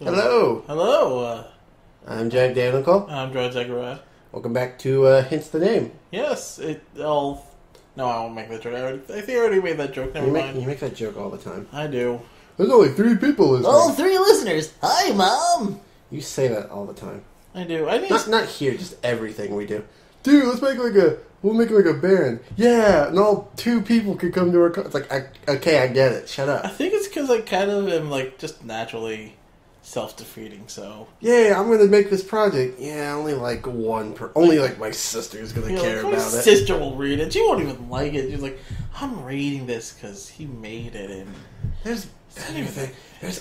Hello. Hello. I'm JaqDanical. I'm JaqDanical. Welcome back to Hence the Name. Yes. No, I won't make that joke. I think I already made that joke. Never mind. You make that joke all the time. I do. There's only 3 people listening. Oh, 3 listeners. Hi, Mom. You say that all the time. I do. I mean, not here, just everything we do. Dude, we'll make like a band. Yeah, and all 2 people could come to our. It's like, okay, I get it. Shut up. I think it's because I kind of am just naturally self-defeating. So yeah, I'm gonna make this project. Yeah, only only my sister's gonna care about it. My sister will read it. She won't even like it. She's like, I'm reading this because he made it, and There's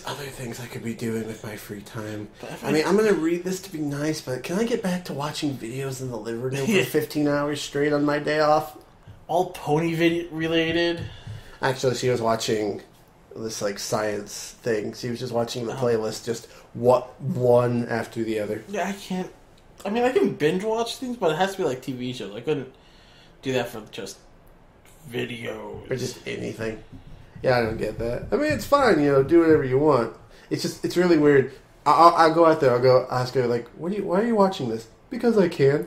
other things I could be doing with my free time. I'm going to read this to be nice, but can I get back to watching videos in the living room for 15 hours straight on my day off? All pony video related. Actually, she was watching this science thing. She was just watching the playlist, just one after the other. Yeah, I can't. I mean, I can binge watch things, but it has to be like TV shows. I couldn't do that for just videos Or just anything. Yeah, I don't get that. I mean, it's fine, do whatever you want. It's really weird. I'll go out there, I'll ask her, why are you watching this? Because I can.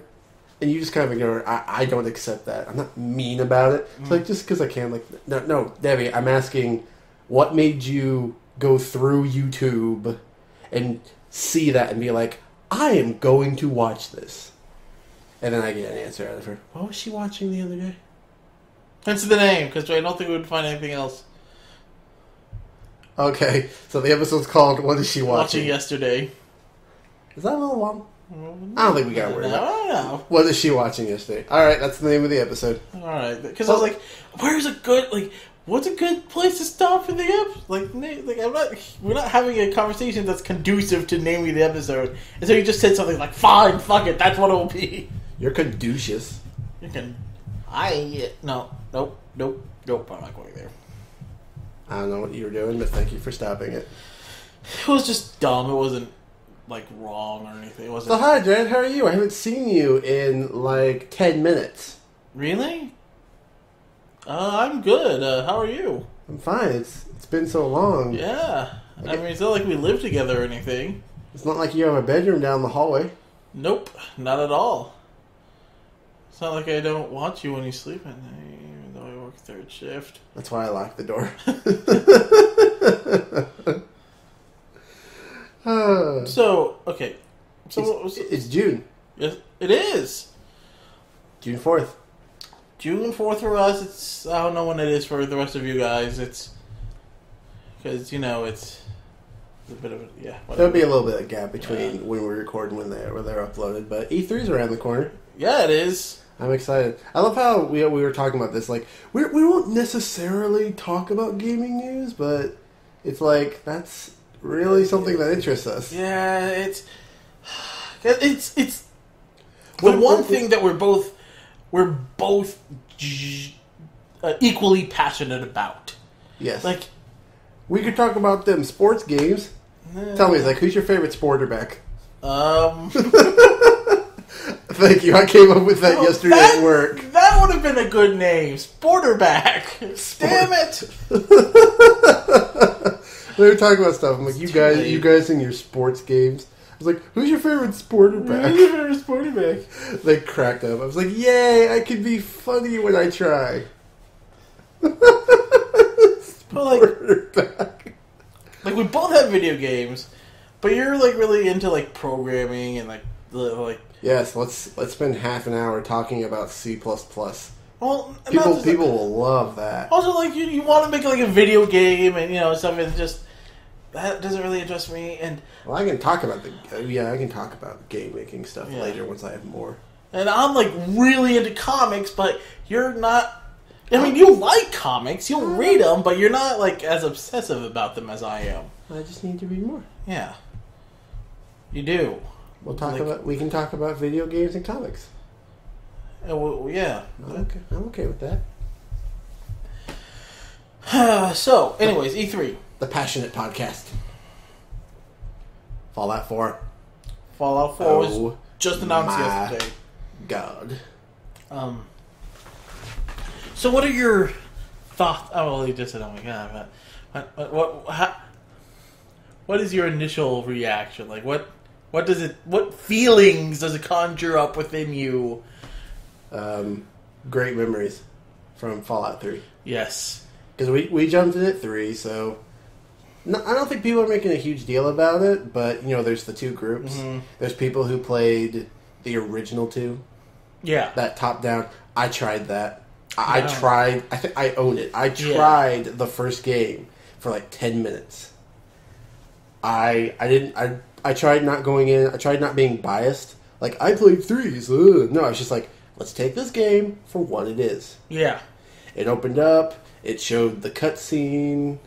And you just kind of ignore it. I don't accept that. I'm not mean about it. It's just because I can. No, Debbie, I'm asking, what made you go through YouTube and see that and be like, I am going to watch this? And then I get an answer out of her. What was she watching the other day? Hence the name, because I don't think we would find anything else. Okay, so the episode's called What Is She Watching? Watching yesterday. Is that a little long? I don't think we gotta worry about it. I don't know. What is she watching yesterday? Alright, that's the name of the episode. Alright, because I was like, where's a good, what's a good place to stop for the episode? We're not having a conversation that's conducive to naming the episode. And so you just said something like, fine, fuck it, that's what it will be. You're conducious. Nope, I'm not going there. I don't know what you were doing, but thank you for stopping it. It was just dumb. It wasn't wrong or anything. It wasn't. So hi, Dad. How are you? I haven't seen you in 10 minutes. Really? I'm good. How are you? I'm fine. It's been so long. Yeah. I mean, it's not like we live together or anything. It's not like you have a bedroom down the hallway. Nope, not at all. It's not like I don't watch you when you sleep at night, even though I work 3rd shift. That's why I locked the door. So, okay. So it's June. Yes, it is. June 4th. June 4th for us. I don't know when it is for the rest of you guys. It's because it's a bit of whatever. There'll be a little bit of gap between when we record and when they're uploaded, but E3's around the corner. Yeah, it is. I'm excited. I love how we were talking about this. We won't necessarily talk about gaming news, but it's that's really something that interests us. Yeah, it's the one thing that we're both equally passionate about. Yes. We could talk about them sports games. Tell me, who's your favorite sporterback? Thank you. I came up with that yesterday at work. That would have been a good name. Sporterback. Damn it. We were talking about stuff. I'm like, you guys in your sports games. I was like, who's your favorite sporterback? Who's your favorite sporterback? They cracked up. I was like, yay, I can be funny when I try. Sporterback. We both have video games, but you're really into programming and Yes, let's spend half an hour talking about C++. Well, people will love that. Also, you want to make a video game and something just that doesn't really interest me. And I can talk about game making stuff later once I have more. And I'm really into comics, but you're not. I mean, you like comics, you'll read them, but you're not as obsessive about them as I am. I just need to read more. Yeah, you do. We can talk about video games and comics. Yeah. I'm okay with that. So, anyways, E3. The Passionate Podcast. Fallout 4. Fallout 4 was just announced yesterday. God. So what are your thoughts? Oh, well, you just said, oh my god. What what is your initial reaction? Like, what feelings does it conjure up within you? Great memories from Fallout 3. Yes. Because we jumped in at 3, so... No, I don't think people are making a huge deal about it, but, there's the two groups. Mm-hmm. There's people who played the original 2. Yeah. That top-down. I tried that. I tried... I think I own it. I tried the first game for like 10 minutes. I tried not going in. I tried not being biased. Like, I played 3s. No, I was just like, let's take this game for what it is. Yeah. It opened up. It showed the cutscene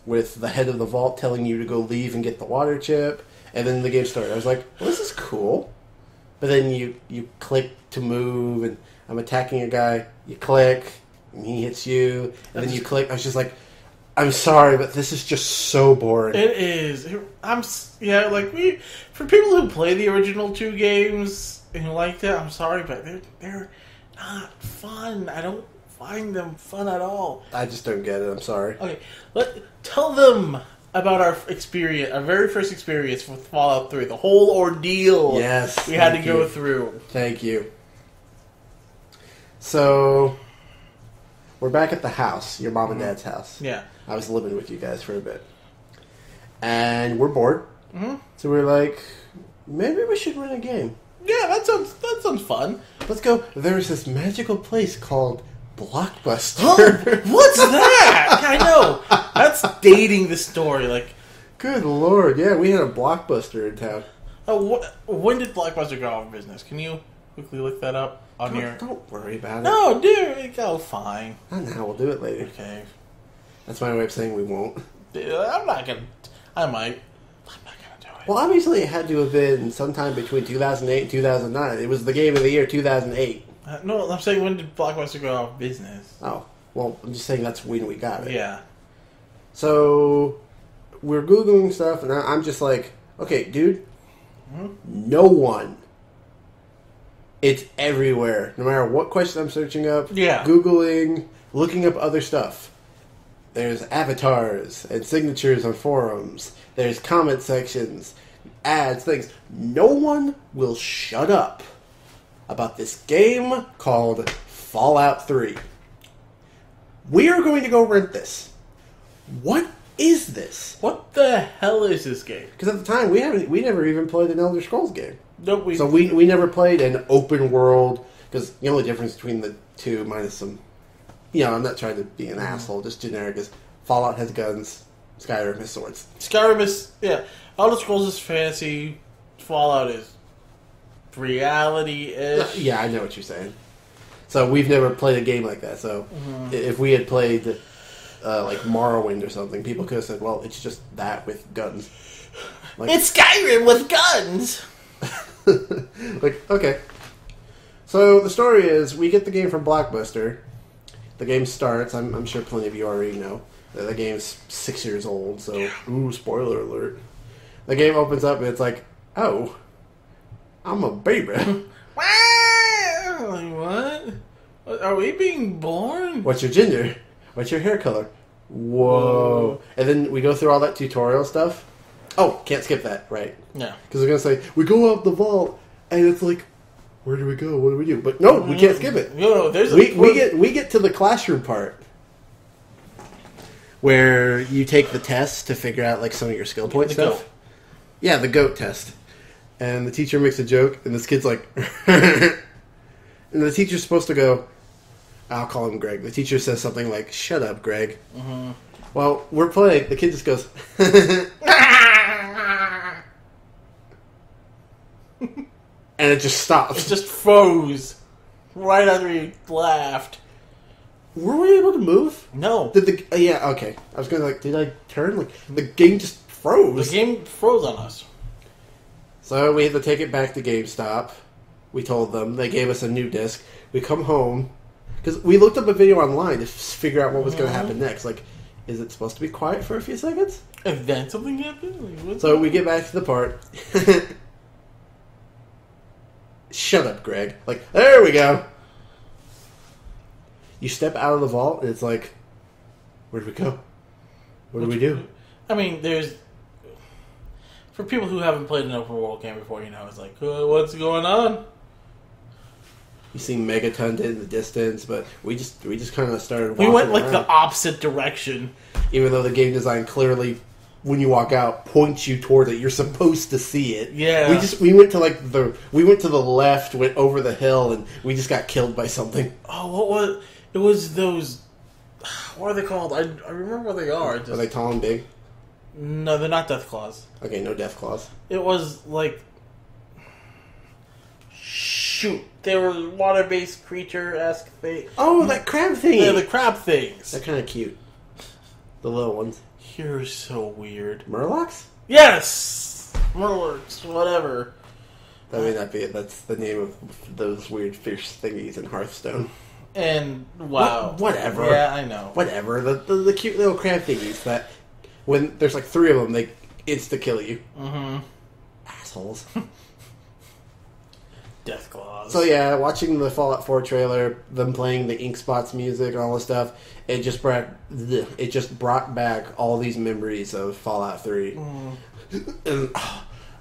with the head of the vault telling you to go leave and get the water chip. And then the game started. I was like, well, this is cool. But then you click to move, and I'm attacking a guy. You click, and he hits you. And then you click. I was just like, I'm sorry, but this is just so boring. It is. For people who play the original 2 games and who like that, I'm sorry, but they're not fun. I don't find them fun at all. I just don't get it. I'm sorry. Okay, tell them about our very first experience with Fallout 3, the whole ordeal we had to go through. Thank you. So, we're back at the house, your mom and dad's house. Yeah. I was living with you guys for a bit. And we're bored. Mm-hmm. So we're like, maybe we should run a game. Yeah, that sounds fun. Let's go. There's this magical place called Blockbuster. Oh, what's that? I know. That's dating the story. Like, good lord. Yeah, we had a Blockbuster in town. When did Blockbuster go out of business? Can you quickly look that up on your... Don't worry about it. No, dude. Go fine. Not now. We'll do it later. Okay. That's my way of saying we won't. I'm not gonna... I might. I'm not gonna do it. Well, obviously it had to have been sometime between 2008 and 2009. It was the game of the year 2008. No, I'm saying when did Blockbuster go out of business? Oh. Well, I'm just saying that's when we got it. Yeah. So, we're Googling stuff, and I'm just like, okay, dude, no one. It's everywhere. No matter what question I'm searching up, Googling, looking up other stuff. There's avatars and signatures on forums. There's comment sections, ads, things. No one will shut up about this game called Fallout 3. We are going to go rent this. What is this? What the hell is this game? Because at the time, we never even played an Elder Scrolls game. Nope. So we never played an open world, because the only difference between the two, minus some... I'm not trying to be an asshole, just generic, is Fallout has guns, Skyrim has swords. Skyrim is... Yeah. Elder Scrolls is fantasy. Fallout is reality-ish. Yeah, I know what you're saying. So we've never played a game like that. So if we had played like Morrowind or something, people could have said, well, it's just that with guns. Like, it's Skyrim with guns! Like, okay. So the story is, we get the game from Blockbuster. The game starts, I'm sure plenty of you already know. The game's 6 years old, so, ooh, spoiler alert. The game opens up and it's like, oh, I'm a baby. What? Are we being born? What's your gender? What's your hair color? Whoa. And then we go through all that tutorial stuff. Oh, can't skip that, right? Yeah. Because we're going to say, we go up the vault, and it's like, where do we go? What do we do? But no, we can't skip it. No, we get to the classroom part where you take the test to figure out like some of your skill point stuff. Goat. Yeah, the goat test. And the teacher makes a joke, and this kid's like, and the teacher's supposed to go, I'll call him Greg. The teacher says something like, shut up, Greg. Mm-hmm. Well, we're playing. The kid just goes, and it just stops. It just froze right after he laughed. Were we able to move? No. Did yeah, okay. I was gonna did I turn? Like, the game just froze. The game froze on us. So we had to take it back to GameStop. We told them. They gave us a new disc. We come home. Because we looked up a video online to figure out what was going to happen next. Like, is it supposed to be quiet for a few seconds? And then something happened? Like, so we get back to the part. Shut up, Greg. Like, there we go. You step out of the vault, and it's like, where do we go? What do we do? I mean, there's... For people who haven't played an open world game before, it's like, what's going on? You see Megaton in the distance, but we just kind of started We walking went like around. the opposite direction. Even though the game design clearly, when you walk out, points you toward it. You're supposed to see it. Yeah. We went to the left, went over the hill, and we just got killed by something. Oh, it was those, what are they called? I remember what they are. Are they tall and big? No, they're not Death Claws. Okay, no death claws. It was like, shoot, they were water-based creature-esque thing. Oh, that crab thing! They're the crab things. They're kind of cute. The little ones. You're so weird. Murlocs? Yes! Murlocs, whatever. That may not be it. That's the name of those weird fish thingies in Hearthstone. And, wow. Whatever. Yeah, I know. Whatever. The cute little crab thingies that, when there's like 3 of them, they insta-kill you. Mm-hmm. Assholes. Death Claws. So yeah, watching the Fallout 4 trailer, them playing the Ink Spots music and all this stuff, it just brought back all these memories of Fallout 3. And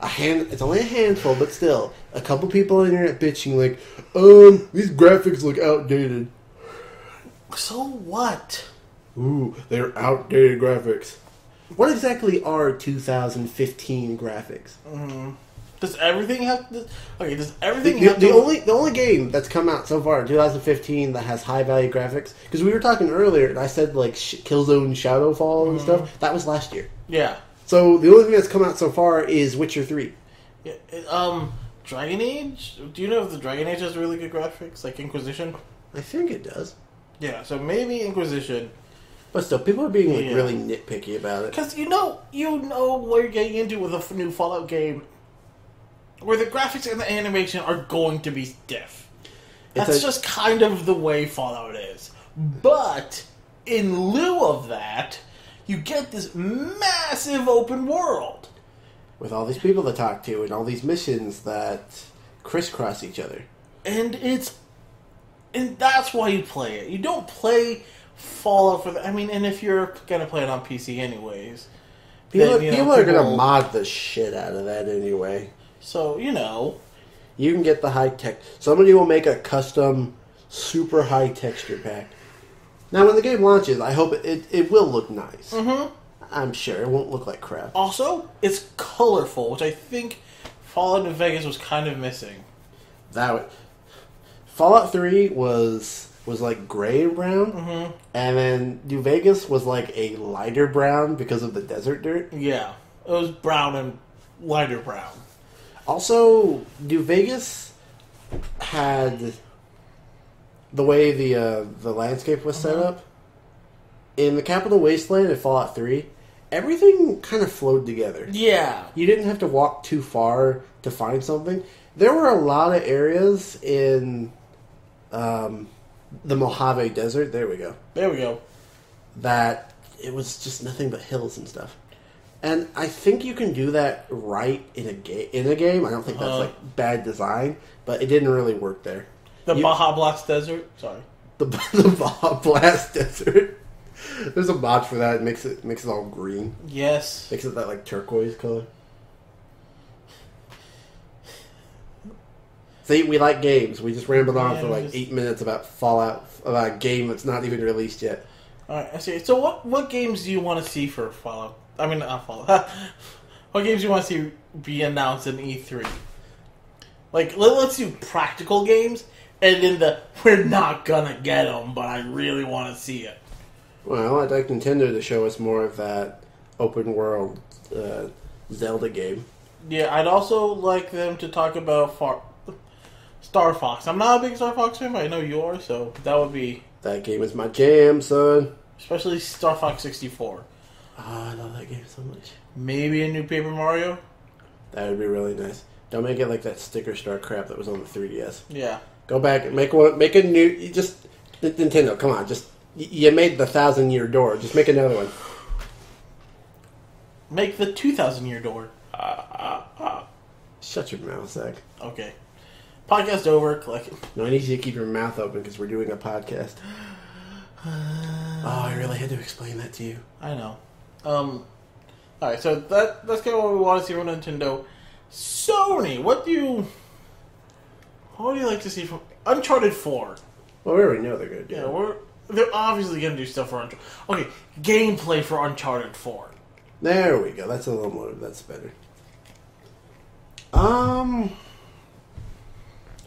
it's only a handful, but still, a couple people on the internet bitching like, these graphics look outdated. So what? Ooh, they're outdated graphics. What exactly are 2015 graphics? Does everything have to... Okay, does everything The have to... only game that's come out so far in 2015 that has high value graphics, because we were talking earlier, and I said like Killzone Shadowfall and stuff, that was last year. Yeah. So the only thing that's come out so far is Witcher 3. Yeah, Dragon Age? Do you know if the Dragon Age has really good graphics? Like Inquisition? I think it does. Yeah, so maybe Inquisition. But still, people are being like really nitpicky about it. Because you know what you're getting into with a new Fallout game, where the graphics and the animation are going to be stiff. That's just kind of the way Fallout is. But in lieu of that, you get this massive open world. With all these people to talk to and all these missions that crisscross each other. And that's why you play it. You don't play Fallout for the... I mean, and if you're going to play it on PC anyways... People are going to mod the shit out of that anyway. So, You can get the high tech. Somebody will make a custom, super high texture pack. Now, when the game launches, I hope it will look nice. Mm-hmm. I'm sure it won't look like crap. Also, it's colorful, which I think Fallout New Vegas was kind of missing. Fallout 3 was like gray and brown, and then New Vegas was like a lighter brown because of the desert dirt. Yeah, it was brown and lighter brown. Also, New Vegas had the way the landscape was set up. In the Capital Wasteland in Fallout 3, everything kind of flowed together. Yeah. You didn't have to walk too far to find something. There were a lot of areas in the Mojave Desert, there we go, that it was just nothing but hills and stuff. And I think you can do that right in a game. I don't think that's like bad design, but it didn't really work there. Baja Blast Desert? Sorry. The Baja Blast Desert. There's a mod for that. It makes it all green. Yes. Makes it that like turquoise color. See, we like games. We just rambled on for like 8 minutes about Fallout, about a game that's not even released yet. Alright, I see. So what games do you want to see for Fallout? I mean, not Fallout. What games do you want to see be announced in E3? Like, let's do practical games, and then we're not gonna get them, but I really want to see it. Well, I'd like Nintendo to show us more of that open world Zelda game. Yeah, I'd also like them to talk about Star Fox. I'm not a big Star Fox fan, but I know you are, so that would be... That game is my jam, son. Especially Star Fox 64. Oh, I love that game so much. Maybe a new Paper Mario? That would be really nice. Don't make it like that sticker star crap that was on the 3DS. Yeah. Go back and make a new... Nintendo, come on, you made the 1,000-year door. Just make another one. Make the 2,000-year door. Shut your mouth, Zach. Okay. Podcast over. Click. No, I need you to keep your mouth open because we're doing a podcast. Oh, I really had to explain that to you. I know. Alright, so that's kind of what we want to see from Nintendo. Sony, what do you like to see from Uncharted 4? Well, we already know they're going to do it. Yeah, they're obviously going to do stuff for Uncharted. Okay, gameplay for Uncharted 4. There we go. That's a little more. That's better. I've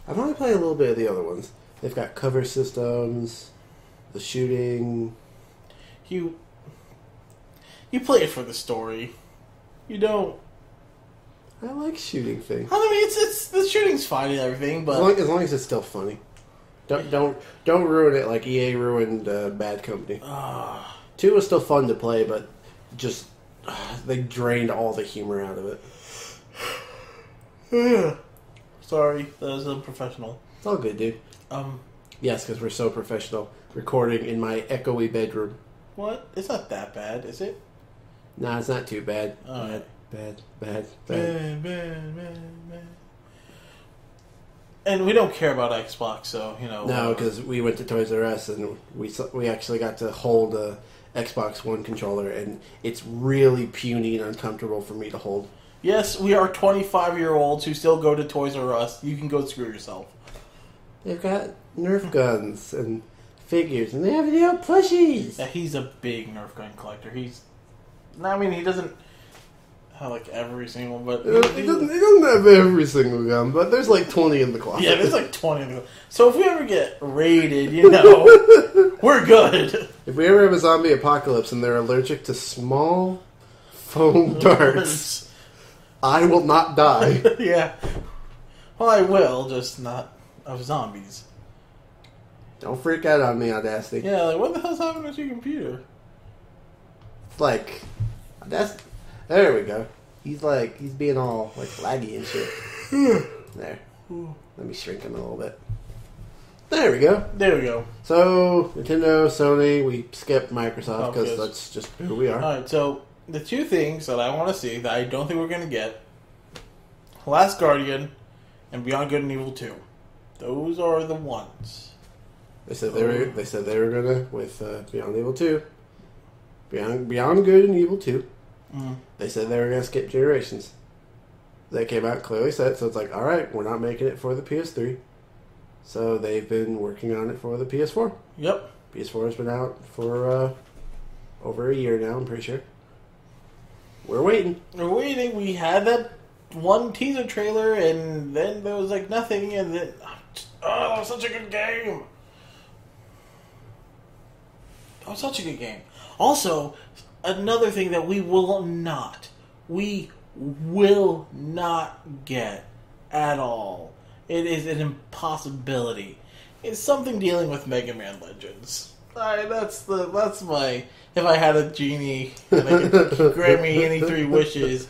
only played a little bit of the other ones. They've got cover systems, the shooting. You play it for the story. You don't. I like shooting things. I mean, it's the shooting's fine and everything, but As long as it's still funny. Don't ruin it like EA ruined Bad Company. 2 was still fun to play, but just they drained all the humor out of it. Sorry, that was unprofessional. It's all good, dude. Yes, because we're so professional. Recording in my echoey bedroom. What? It's not that bad, is it? Nah, it's not too bad. Alright. Bad. Man. And we don't care about Xbox, so, you know. No, because we went to Toys R Us and we actually got to hold a Xbox One controller, and it's really puny and uncomfortable for me to hold. Yes, we are 25-year-olds who still go to Toys R Us. You can go screw yourself. They've got Nerf guns and figures, and they have plushies. Yeah, he's a big Nerf gun collector. He doesn't have like every single, but He doesn't have every single gun, but there's like 20 in the closet. Yeah, there's like 20 in the closet. So if we ever get raided, you know, we're good. If we ever have a zombie apocalypse and they're allergic to small foam darts, I will not die. Yeah. Well, I will, just not of zombies. Don't freak out on me, Audacity. Yeah, like, what the hell's happening with your computer? Like, there we go. He's being all like laggy and shit. There. Let me shrink him a little bit. There we go. There we go. So, Nintendo, Sony, we skipped Microsoft because that's just who we are. Alright, so the two things that I want to see that I don't think we're going to get, Last Guardian and Beyond Good and Evil 2. Those are the ones. They said they were gonna with Beyond Evil 2. Beyond Good and Evil 2. They said they were gonna skip generations. They came out clearly said, so it's like, alright, we're not making it for the PS3. So they've been working on it for the PS4. Yep. PS4 has been out for over a year now, I'm pretty sure. We're waiting. We're waiting. We had that one teaser trailer, and then there was like nothing, and then that was such a good game. That was such a good game. Also, another thing that we will not get at all. It is an impossibility. It's something dealing with Mega Man Legends. That's my. If I had a genie and I could grant me any 3 wishes,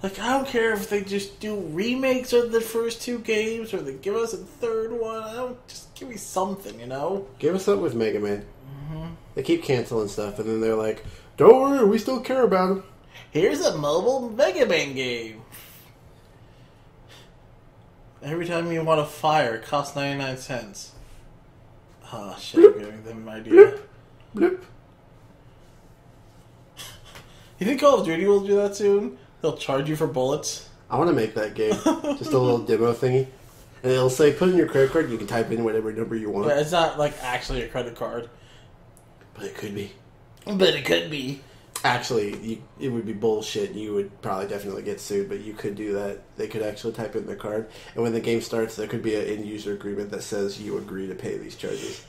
like, I don't care if they just do remakes of the first 2 games or they give us a 3rd one. Just give me something, you know. Give us something with Mega Man. They keep canceling stuff, and then they're like, "Don't worry, we still care about them." Here's a mobile Mega Man game. Every time you want a fire, it costs 99 cents. Oh, shit, I'm giving them an idea. Bloop. Bloop. You think Call of Duty will do that soon? They'll charge you for bullets? I want to make that game. Just a little demo thingy. And it'll say, put in your credit card, you can type in whatever number you want. Yeah, it's not like actually a credit card. But it could be. But it could be. Actually, it would be bullshit. You would probably definitely get sued, but you could do that. They could actually type in their card. And when the game starts, there could be an end-user agreement that says you agree to pay these charges.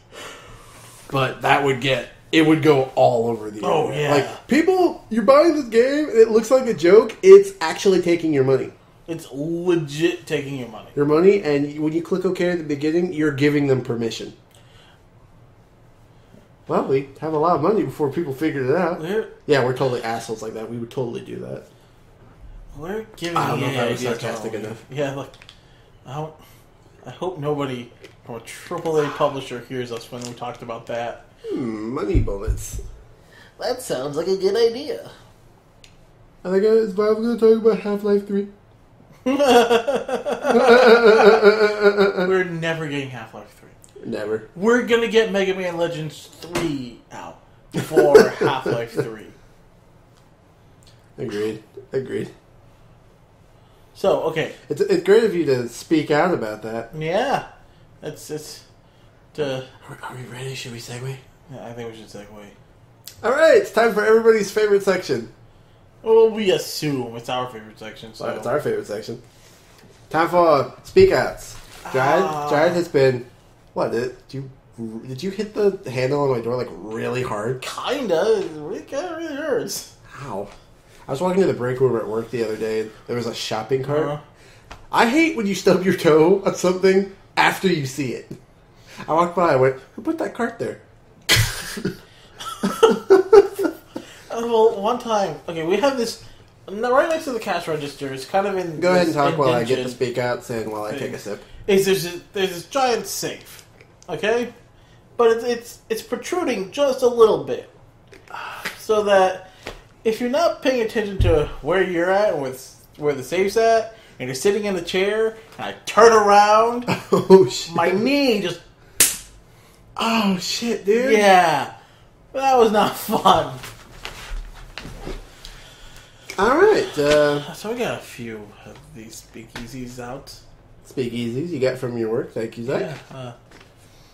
But that would it would go all over the internet. Oh, yeah. Like, people, you're buying this game, and it looks like a joke. It's actually taking your money. It's legit taking your money. Your money, and when you click OK at the beginning, you're giving them permission. Well, we have a lot of money before people figured it out. We're totally assholes like that. We would totally do that. We're giving I don't know if that was sarcastic enough. Yeah, look, I hope nobody from a AAA publisher hears us when we talked about that. Money bullets. That sounds like a good idea. I think is Valve going to talk about Half-Life 3? We're never getting Half-Life 3. Never. We're gonna get Mega Man Legends 3 out for Half-Life 3. Agreed. So, okay. It's great of you to speak out about that. Yeah. Are we ready? Should we segue? Yeah, I think we should segue. Alright, it's time for everybody's favorite section. Well, we assume it's our favorite section. So. Well, it's our favorite section. Time for Speak Outs. Jared has been... What? Did you hit the handle on my door, like, really hard? Kinda. It really hurts. Ow. I was walking to the break room at work the other day. There was a shopping cart. Uh-huh. I hate when you stub your toe on something after you see it. I walked by, I went, who put that cart there? Well, one time... Okay, we have this... Right next to the cash register. It's kind of in... Go ahead and talk while I get the Speak Outs and while I take a sip. There's this giant safe. Okay? But it's protruding just a little bit. So that... If you're not paying attention to where you're at and where the safe's at, and you're sitting in a chair, and I turn around, oh shit! My knee just... Oh shit, dude! Yeah, that was not fun. Alright, so we got a few of these speakeasies out. Speakeasies you got from your work, thank you, Zach. Yeah,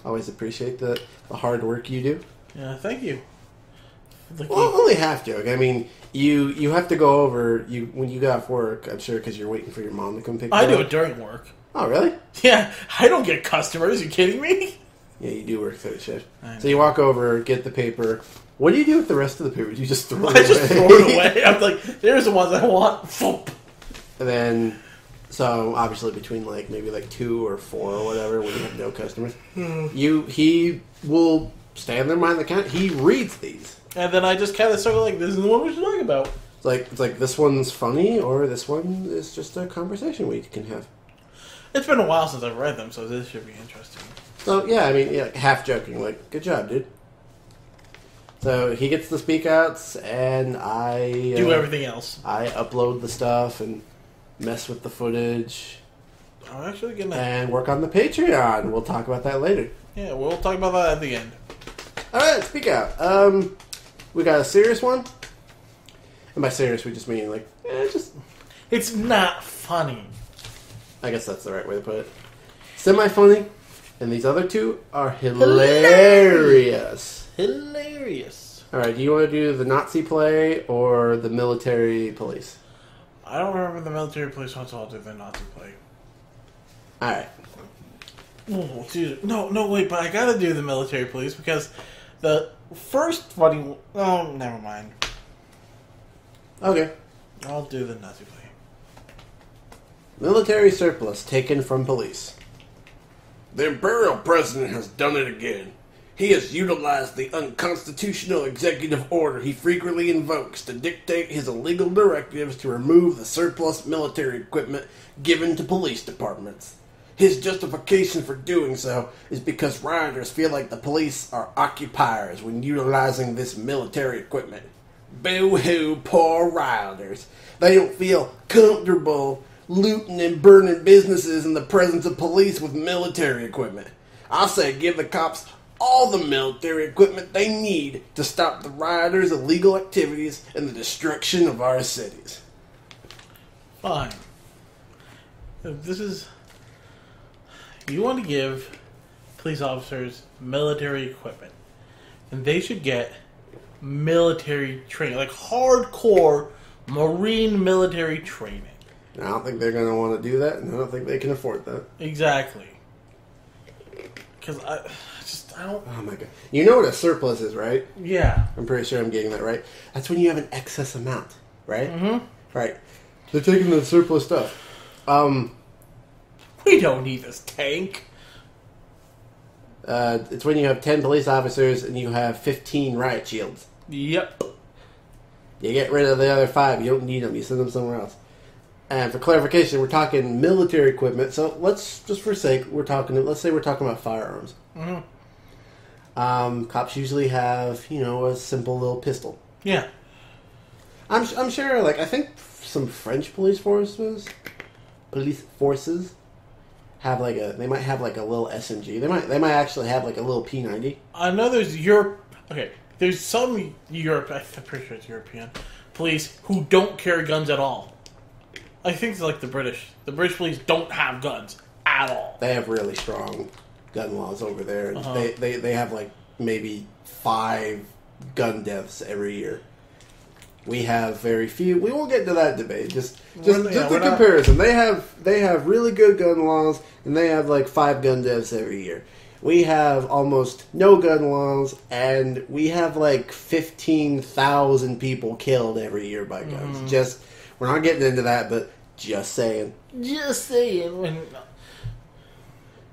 always appreciate the hard work you do. Yeah, thank you. Well, only half joke. I mean, you have to go over when you got off work. I'm sure because you're waiting for your mom to come pick you up. I do it during work. Oh, really? Yeah, I don't get customers. You kidding me? Yeah, you do work third shift. So you walk over, get the paper. What do you do with the rest of the paper? You just throw it away? I just throw it away. I'm like, there's the ones I want. And then, so obviously between maybe 2 or 4 or whatever, when you have no customers, he will stand there behind the counter. He reads these. And then I just kind of circle this is the one we should talk about. It's like this one's funny, or this one is just a conversation we can have. It's been a while since I've read them, so this should be interesting. So yeah, I mean, half joking, good job, dude. So he gets the Speak Outs, and I do everything else. I upload the stuff and mess with the footage. I'm actually gonna and work on the Patreon. We'll talk about that later. Yeah, we'll talk about that at the end. All right, Speak Out. We got a serious one, and by serious we just mean it's not funny. I guess that's the right way to put it. Semi-funny, and these other two are hilarious. Hilarious. All right, do you want to do the Nazi play or the military police? I don't remember the military police one, so I'll do the Nazi play. All right. Oh, dude. No, wait, but I gotta do the military police because the first funny... Oh, never mind. Okay. I'll do the Nazi play. Military surplus taken from police. The Imperial President has done it again. He has utilized the unconstitutional executive order he frequently invokes to dictate his illegal directives to remove the surplus military equipment given to police departments. His justification for doing so is because rioters feel like the police are occupiers when utilizing this military equipment. Boo-hoo, poor rioters. They don't feel comfortable looting and burning businesses in the presence of police with military equipment. I say give the cops all the military equipment they need to stop the rioters' illegal activities and the destruction of our cities. Fine. If this is... You want to give police officers military equipment, and they should get military training, hardcore Marine military training. I don't think they're going to want to do that, and I don't think they can afford that. Exactly. Because I don't... Oh my god. You know what a surplus is, right? Yeah. I'm pretty sure I'm getting that right. That's when you have an excess amount, right? Mm-hmm. Right. They're taking the surplus stuff. We don't need this tank. It's when you have 10 police officers and you have 15 riot shields. Yep. You get rid of the other 5. You don't need them. You send them somewhere else. And for clarification, we're talking military equipment. So let's, just for sake, let's say we're talking about firearms. Mm-hmm. Cops usually have, a simple little pistol. Yeah. I'm sure, I think some French police forces have they might have a little SMG. They might actually have a little P90. I know there's there's some I'm pretty sure it's European police who don't carry guns at all. I think it's like the British. The British police don't have guns at all. They have really strong gun laws over there. Uh-huh. They have like maybe 5 gun deaths every year. We have very few. We won't get into that debate. Just a comparison. They have really good gun laws, and they have like 5 gun deaths every year. We have almost no gun laws, and we have like 15,000 people killed every year by guns. Just we're not getting into that, but just saying. Just saying.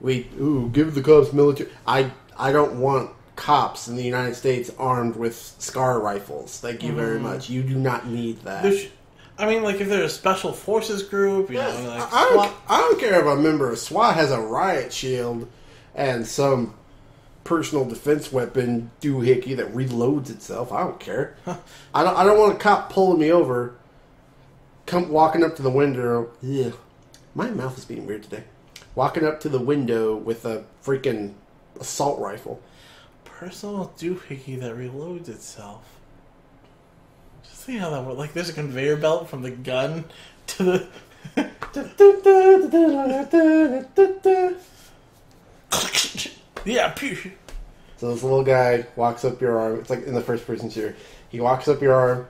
Give the cops military. I don't want cops in the United States armed with SCAR rifles. Thank you very much. You do not need that. If there's a special forces group, you know, like I don't care if a member of SWAT has a riot shield and some personal defense weapon doohickey that reloads itself. I don't care. I don't want a cop pulling me over, walking up to the window. Yeah, my mouth is being weird today. Walking up to the window with a freaking assault rifle. Personal doohickey that reloads itself. Just think how that works. Like, there's a conveyor belt from the gun to the... Yeah, pew. So this little guy walks up your arm. It's like in the first person shooter. He walks up your arm,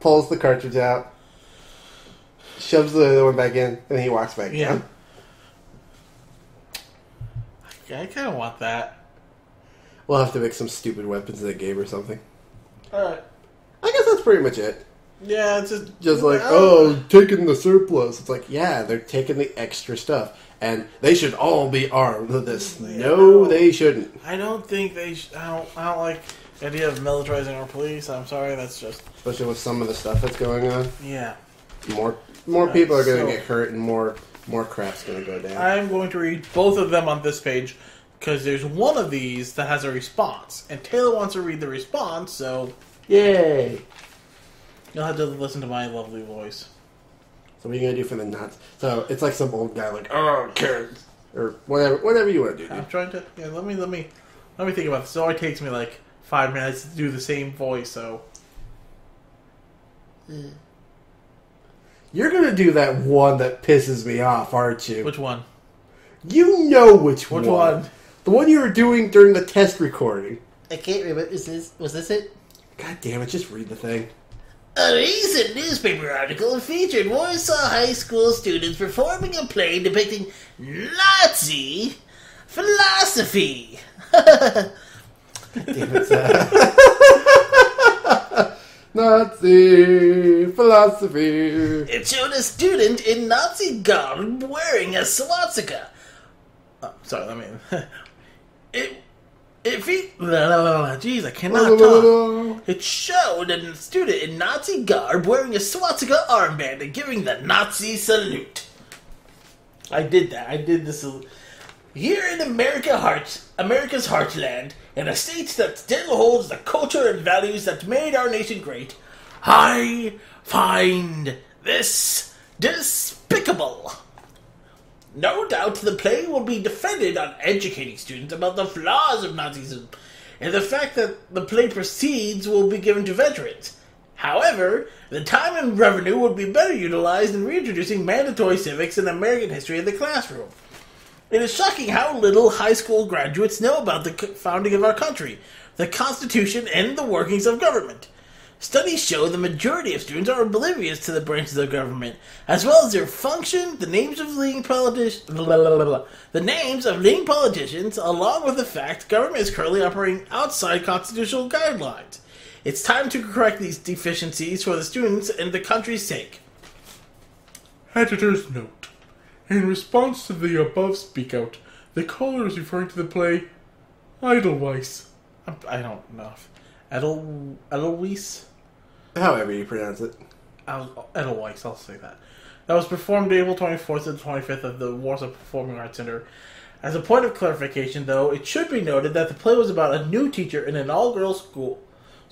pulls the cartridge out, shoves the other one back in, and then he walks back down. I kind of want that. We'll have to make some stupid weapons in the game or something. Alright. I guess that's pretty much it. Yeah, it's just like, taking the surplus. It's like, yeah, they're taking the extra stuff. And they should all be armed with this. No, they shouldn't. I don't think they I don't like the idea of militarizing our police. I'm sorry, that's just... Especially with some of the stuff that's going on. Yeah. More people are going to get hurt and more crap's going to go down. I'm going to read both of them on this page because there's one of these that has a response. And Taylor wants to read the response, so... Yay! You'll have to listen to my lovely voice. So what are you going to do for the nuts? So it's like some old guy like, Karens. Or whatever you want to do. I'm trying to... Yeah, let me think about this. It only takes me like 5 minutes to do the same voice, so... You're going to do that one that pisses me off, aren't you? Which one? You know which one. Which one? The one you were doing during the test recording. I can't remember. Was this it? God damn it, just read the thing. A recent newspaper article featured Warsaw High School students performing a play depicting Nazi philosophy. God damn it, Nazi philosophy. It showed a student in Nazi garb wearing a swastika. Jeez, I cannot talk. It showed a student in Nazi garb wearing a swastika armband and giving the Nazi salute. I did that. I did the salute. Here in America's heartland, in a state that still holds the culture and values that made our nation great, I find this despicable. No doubt the play will be defended on educating students about the flaws of Nazism, and the fact that the play proceeds will be given to veterans. However, the time and revenue would be better utilized in reintroducing mandatory civics and American history in the classroom. It is shocking how little high school graduates know about the founding of our country, the Constitution, and the workings of government. Studies show the majority of students are oblivious to the branches of government, as well as their function, the names of leading politicians, along with the fact government is currently operating outside constitutional guidelines. It's time to correct these deficiencies for the students and the country's sake. Editor's note. In response to the above speak-out, the caller is referring to the play Edelweiss. I don't know. Edelweiss? However you pronounce it. Edelweiss, I'll say that. That was performed April 24th to the 25th at the Warsaw Performing Arts Center. As a point of clarification, though, it should be noted that the play was about a new teacher in an all-girls school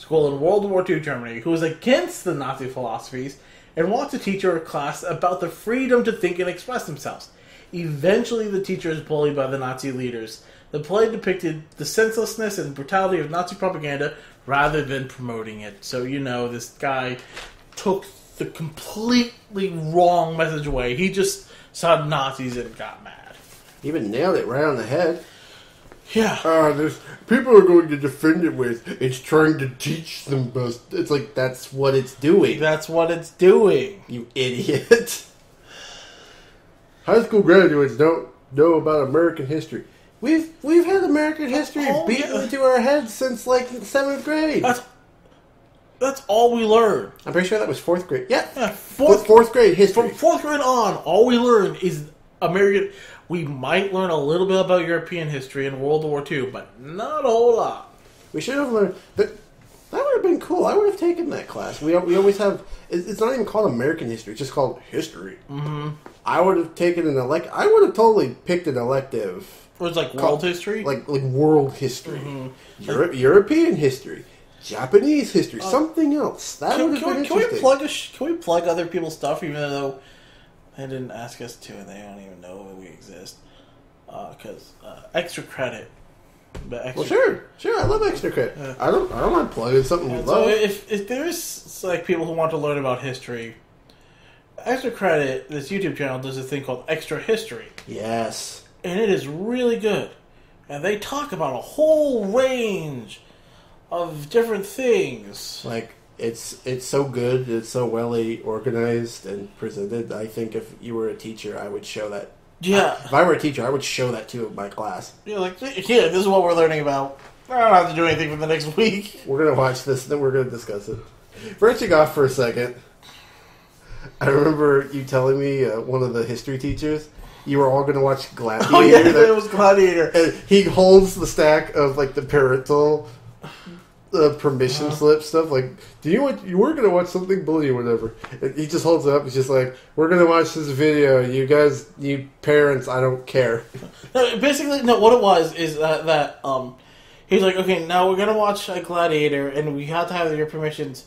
in World War II Germany who was against the Nazi philosophies and wants to teach her class about the freedom to think and express themselves. Eventually, the teacher is bullied by the Nazi leaders. The play depicted the senselessness and brutality of Nazi propaganda rather than promoting it. So, this guy took the completely wrong message away. He just saw Nazis and got mad. He even nailed it right on the head. Yeah. People are going to defend it with, it's trying to teach them best. It's like, that's what it's doing. That's what it's doing. You idiot. High school graduates don't know about American history. We've had American history beaten into our heads since, like, 7th grade. That's all we learn. I'm pretty sure that was 4th grade. Yeah. Fourth grade history. From 4th grade on, all we learn is American... We might learn a little bit about European history and World War II, but not a whole lot. We should have learned... That would have been cool. I would have taken that class. We always have... It's not even called American history. It's just called history. Mm-hmm. I would have taken an I would have totally picked an elective. Or it's like world history? Like world history. Mm-hmm. European history. Japanese history. Something else. That would have been interesting. Can we plug other people's stuff, even though they didn't ask us to and they don't even know that we exist? Because extra credit. Well, sure. I love extra credit. I don't mind plugging something we love. So if there's like people who want to learn about history, Extra Credit, this YouTube channel, does a thing called Extra History. Yes. And it is really good. And they talk about a whole range of different things. Like, it's so good, it's so well organized and presented. I think if you were a teacher, I would show that. Yeah. If I were a teacher, I would show that to my class. Yeah, this is what we're learning about. I don't have to do anything for the next week. We're going to watch this, then we're going to discuss it. Branching off for a second, I remember you telling me, one of the history teachers, you were all going to watch Gladiator. Oh, yeah, it was Gladiator. And he holds the stack of, like, the parental permission slip stuff. Like, you were going to watch something bloody or whatever. And he just holds it up. He's just like, we're going to watch this video. You guys, you parents, I don't care. Basically, what it was is that he's like, okay, now we're going to watch Gladiator, and we have to have your permissions,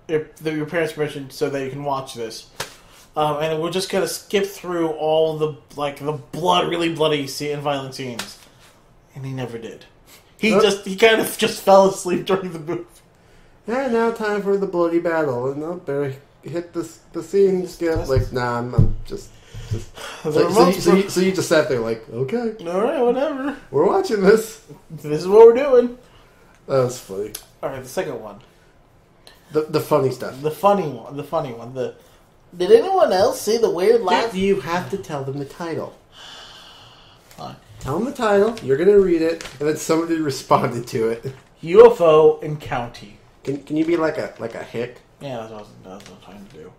your parents' permission, so that you can watch this. And we're just going to skip through all the really bloody and violent scenes. And he never did. He kind of just fell asleep during the movie. Yeah, now time for the bloody battle. And better hit the scene skip. Like, nah, I'm just... So you just sat there like, okay. Alright, whatever. We're watching this. This is what we're doing. That was funny. Alright, the second one. The funny stuff. The funny one. Did anyone else see the weird lights? You have to tell them the title. Fine. Tell them the title. You're going to read it, and then somebody responded to it. UFO in County. Can you be like a hick? Yeah, that's what I was trying to do.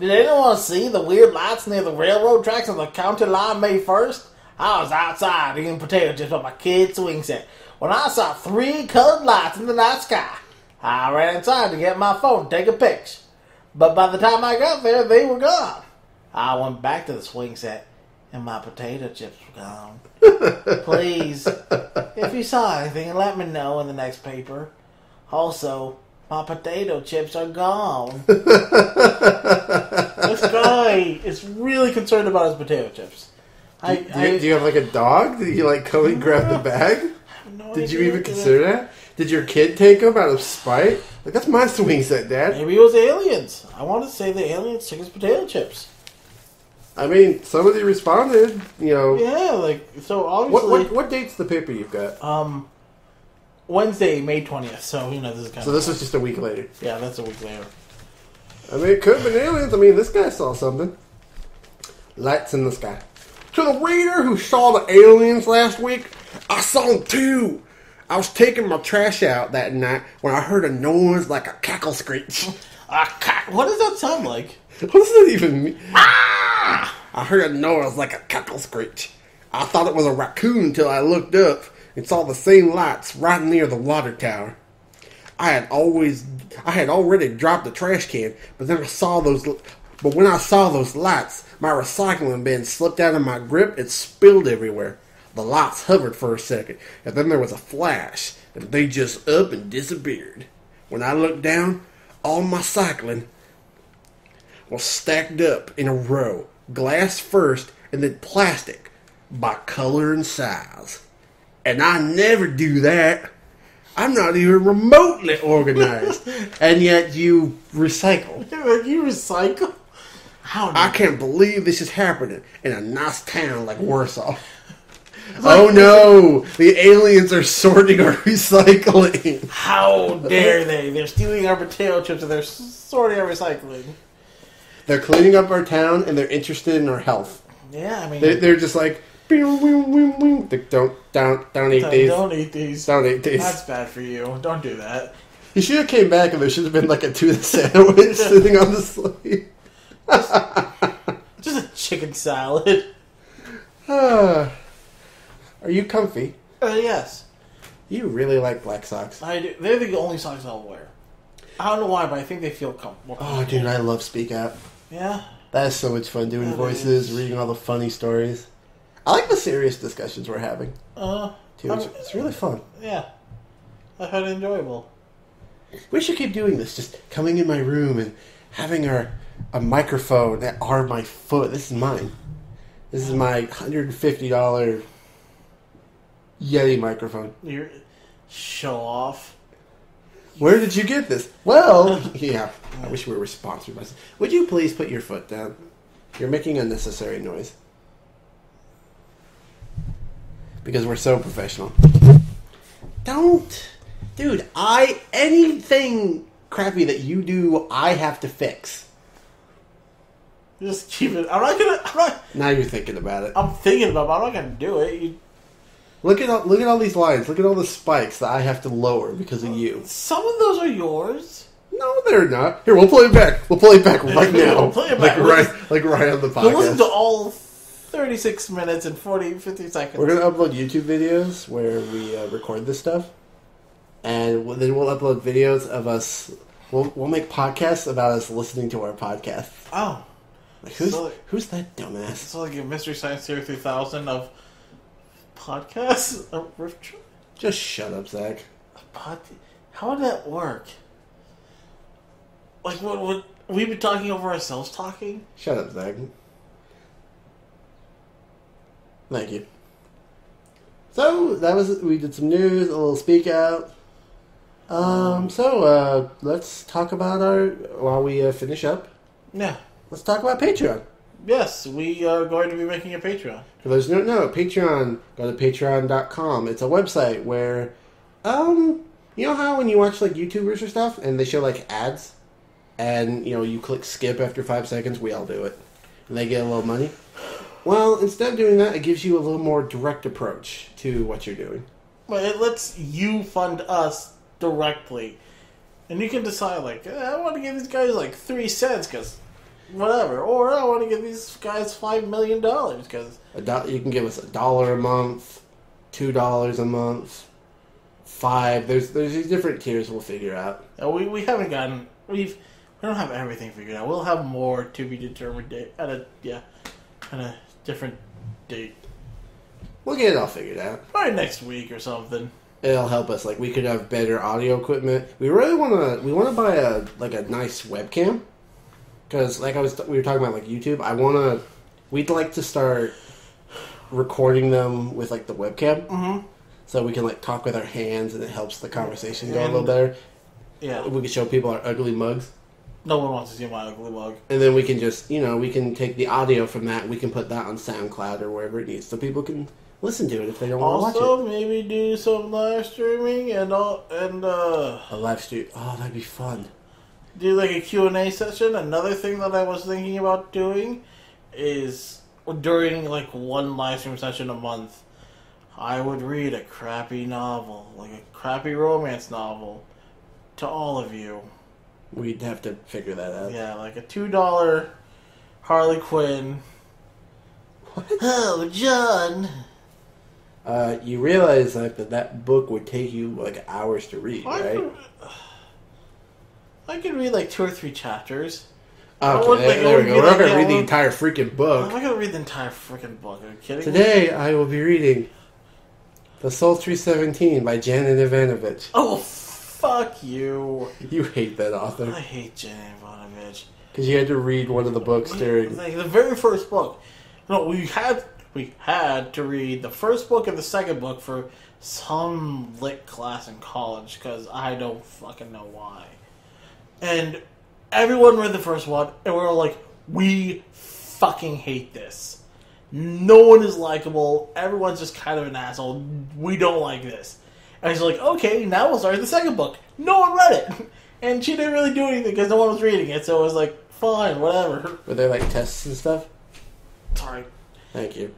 Did anyone see the weird lights near the railroad tracks on the county line May 1st? I was outside eating potato chips on my kid's swing set when I saw 3 colored lights in the night sky. I ran inside to get my phone and take a picture. But by the time I got there, they were gone. I went back to the swing set, and my potato chips were gone. Please, if you saw anything, let me know in the next paper. Also, my potato chips are gone. This guy is really concerned about his potato chips. Do you have like a dog? Did you like go and grab the bag? Did you even consider that? Did your kid take them out of spite? Like, that's my swing set, Dad. Maybe it was aliens. I want to say the aliens took his potato chips. I mean, somebody responded, Yeah, so obviously... What date's the paper you've got? Wednesday, May 20th, so, this is kind of... So this is just a week later. Yeah, that's a week later. I mean, it could have been aliens. I mean, this guy saw something. Lights in the sky. To the reader who saw the aliens last week, I saw them too. I was taking my trash out that night when I heard a noise like a cackle screech. What does that sound like? What does that even mean? Ah! I heard a noise like a cackle screech. I thought it was a raccoon until I looked up and saw the same lights right near the water tower. I had already dropped the trash can, but when I saw those lights, my recycling bin slipped out of my grip and spilled everywhere. The lights hovered for a second, and then there was a flash, and they just up and disappeared. When I looked down, all my cycling was stacked up in a row, glass first, and then plastic, by color and size. And I never do that. I'm not even remotely organized. And yet you recycle. You recycle? How? I can't believe this is happening in a nice town like Warsaw. Oh no! The aliens are sorting our recycling. How dare they? They're stealing our potato chips and they're sorting our recycling. They're cleaning up our town and they're interested in our health. Yeah, I mean... They're just like... Don't eat these. Don't eat these. Don't eat these. That's bad for you. Don't do that. He should have came back and there should have been like a tuna sandwich sitting on the slate. Just a chicken salad. Are you comfy? Yes. You really like black socks. I do. They're the only socks I'll wear. I don't know why, but I think they feel more comfortable. Oh, dude, I love Speak Out. Yeah? That is so much fun doing voices, reading all the funny stories. I like the serious discussions we're having. Too. It's really fun. Yeah. I find it enjoyable. We should keep doing this. Just coming in my room and having a microphone that armed my foot. This is mine. This is my $150 Yeti microphone. You show off. Where did you get this? Well, yeah. I wish we were sponsored by this. Would you please put your foot down? You're making unnecessary noise. Because we're so professional. Don't. Dude, anything crappy that you do, I have to fix. Just keep it. I'm not. Now you're thinking about it. I'm thinking about it, but I'm not gonna do it. Look at all these lines. Look at all the spikes that I have to lower because of you. Some of those are yours. No, they're not. Here, we'll play it back. We'll play it back right now. We'll play it back. Like right on the podcast. We'll listen to all 36 minutes and 50 seconds. We're going to upload YouTube videos where we record this stuff. And then we'll upload videos of us. We'll make podcasts about us listening to our podcast. Oh. Like, who's that dumbass? It's like a Mystery Science Theory 3000 of podcasts? Just shut up, Zach. How would that work? Like, what would we be talking over ourselves talking? Shut up, Zach. Thank you. So, we did some news, a little speak out. Let's talk about while we finish up. Yeah. Let's talk about Patreon. Yes, we are going to be making a Patreon. For those who don't know, Patreon, go to patreon.com. It's a website where, you know how when you watch like YouTubers or stuff and they show like ads and, you click skip after 5 seconds, we all do it. And they get a little money. Well, instead of doing that, it gives you a little more direct approach to what you're doing. Well, it lets you fund us directly. And you can decide, like, I want to give these guys, like, 3 cents, because whatever. Or I want to give these guys $5 million, because... You can give us $1 a month, $2 a month, $5. There's these different tiers we'll figure out. We haven't gotten... We don't have everything figured out. We'll have more to be determined at a different date. We'll get it all figured out. Probably next week or something. It'll help us. Like, we could have better audio equipment. We really want to buy a nice webcam. Because, we were talking about, like, YouTube. We'd like to start recording them with, like, the webcam. Mm-hmm. So we can, like, talk with our hands and it helps the conversation go a little better. Yeah. We can show people our ugly mugs. No one wants to see my ugly mug. And then we can just, we can take the audio from that and we can put that on SoundCloud or wherever it needs so people can listen to it if they don't want to watch it. Also, maybe do some live streaming and a live stream. Oh, that'd be fun. Do like a Q&A session. Another thing that I was thinking about doing is during like one live stream session a month, I would read a crappy novel, like a crappy romance novel, to all of you. We'd have to figure that out. Yeah, like a $2 Harley Quinn. What? Oh, John. You realize that book would take you like hours to read, right? I could read like 2 or 3 chapters. Okay, there we go. We're not going to read the entire freaking book. I'm not going to read the entire freaking book. Are you kidding me? Today, I will be reading The Sultry 17 by Janet Ivanovich. Oh, fuck you. You hate that author. I hate Janet Ivanovich. Because you had to read one of the books during... Like, the very first book. No, we had we had to read the first book and the second book for some lit class in college, because I don't fucking know why. And everyone read the first one, and we were like, we fucking hate this. No one is likable. Everyone's just kind of an asshole. We don't like this. And he's like, okay, now we'll start the second book. No one read it. And she didn't really do anything because no one was reading it, so it was like, fine, whatever. Were there like tests and stuff? Sorry. Thank you.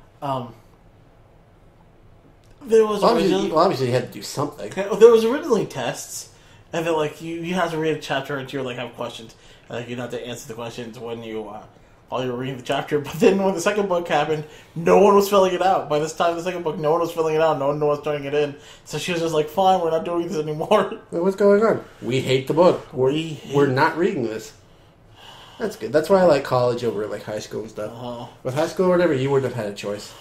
There was originally... Well, obviously you had to do something. There was originally tests, and then like you have to read a chapter and you like have questions, and like you have to answer the questions when you while you were reading the chapter. But then when the second book happened, no one was filling it out. By this time, the second book, no one was filling it out. No one was turning it in. So she was just like, "Fine, we're not doing this anymore." Well, what's going on? We hate the book. We're not reading this. That's good. That's why I like college over like high school and stuff. Uh-huh. With high school or whatever, you wouldn't have had a choice.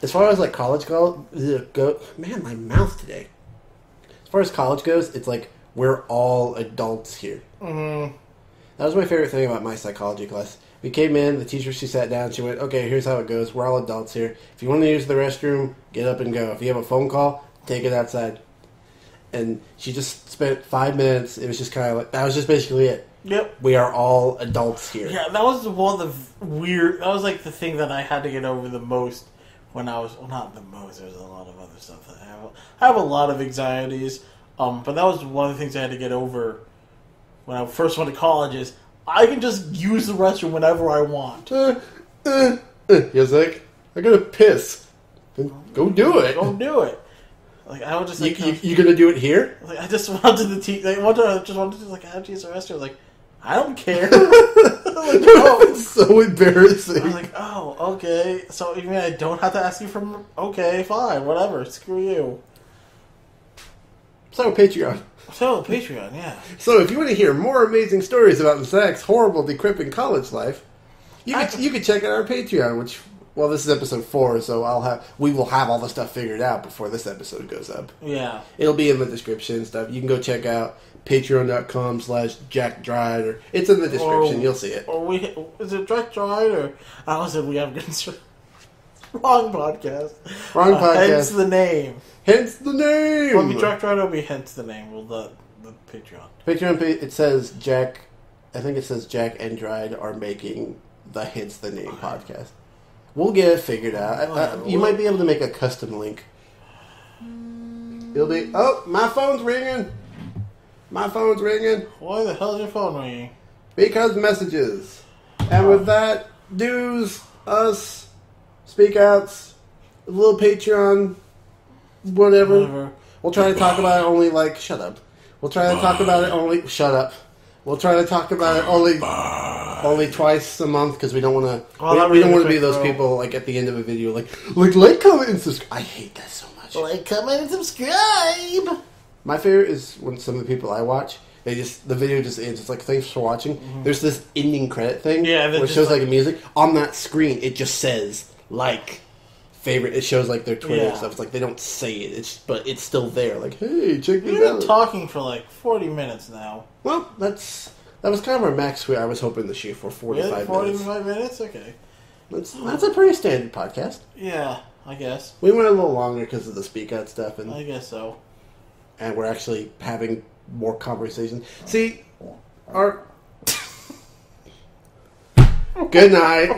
As far as like college go, man, my mouth today. As far as college goes, it's like we're all adults here. Mm-hmm. That was my favorite thing about my psychology class. We came in, the teacher, she sat down, she went, okay, here's how it goes. We're all adults here. If you want to use the restroom, get up and go. If you have a phone call, take it outside. And she just spent 5 minutes. It was just kind of like, that was just basically it. Yep. We are all adults here. Yeah, that was one of the weird... That was like the thing that I had to get over the most when I was... Well, not the most. There's a lot of other stuff that I have a lot of anxieties. But that was one of the things I had to get over when I first went to college is I can just use the restroom whenever I want. He's like, I gotta piss. Go do it. Go do it. Like I would just like you gonna do it here? Like I just wanted to I just wanted to like I have to use the restroom. Like I don't care. Like, It's so embarrassing. I was like, oh, okay. So you mean I don't have to ask you for? Okay, fine, whatever. Screw you. So Patreon. So Patreon, yeah. So if you want to hear more amazing stories about Zach's horrible, decrepit college life, you could check out our Patreon. Which, well, this is episode 4, so we will have all the stuff figured out before this episode goes up. Yeah. It'll be in the description and stuff. You can go check out patreon.com/JaqDried, or it's in the description. You'll see it. Or is it JaqDried or I always said we have good. Wrong podcast. Wrong podcast. Hence the name. Hence the name. Well, JaqDried will be hence the name. Well, the Patreon. Patreon. It says Jack. I think it says Jack and Dried are making the Hence the Name podcast. We'll get it figured out. You might be able to make a custom link. It'll be. Oh, my phone's ringing. My phone's ringing. Why the hell is your phone ringing? Because messages. And with that, dues, us, speak outs, a little Patreon, whatever. We'll try to talk about it only like, shut up. We'll try to talk about it only, shut up. We'll try to talk about it only twice a month because we don't want to. We don't want to be those people like at the end of a video like comment, and subscribe. I hate that so much. Like, comment, and subscribe. My favorite is when some of the people I watch, the video just ends. It's like, thanks for watching. Mm-hmm. There's this ending credit thing where it shows like a music on that screen. It just says like favorite. It shows like their Twitter and stuff. It's like they don't say it. But it's still there. Like, hey, check this out. We've been talking for like 40 minutes now. Well, that was kind of our max. I was hoping to shoot for 45 minutes. 45 minutes? Okay. That's a pretty standard podcast. Yeah, I guess. We went a little longer because of the speak out stuff, and I guess so. And we're actually having more conversations. See, our good night.